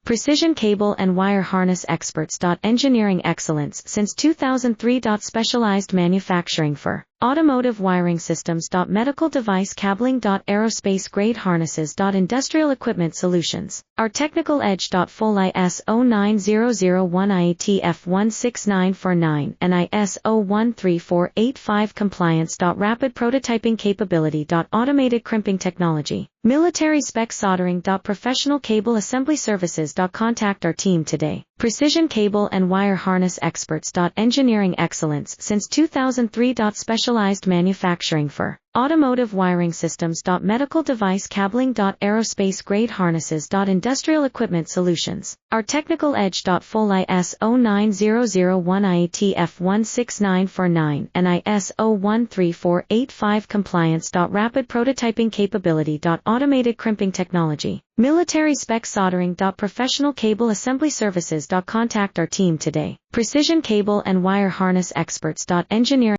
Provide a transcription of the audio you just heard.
Precision Cable and Wire Harness Experts. Engineering excellence since 2003. Specialized manufacturing for automotive wiring systems. Medical device cabling. Aerospace grade harnesses. Industrial equipment solutions. Our technical edge. Full ISO 9001 IATF 16949 and ISO 13485 compliance. Rapid prototyping capability. Automated crimping technology. Military spec soldering. Professional cable assembly services. Contact our team today. Precision Cable and Wire Harness Experts. Engineering excellence since 2003. Specialized manufacturing for automotive wiring systems. Medical device cabling. Aerospace grade harnesses. Industrial equipment solutions. Our technical edge. Full ISO 9001 IATF 16949 and ISO 13485 compliance. Rapid prototyping capability. Automated crimping technology. Military spec soldering. Professional cable assembly services. Contact our team today. Precision Cable and Wire Harness Experts. Engineering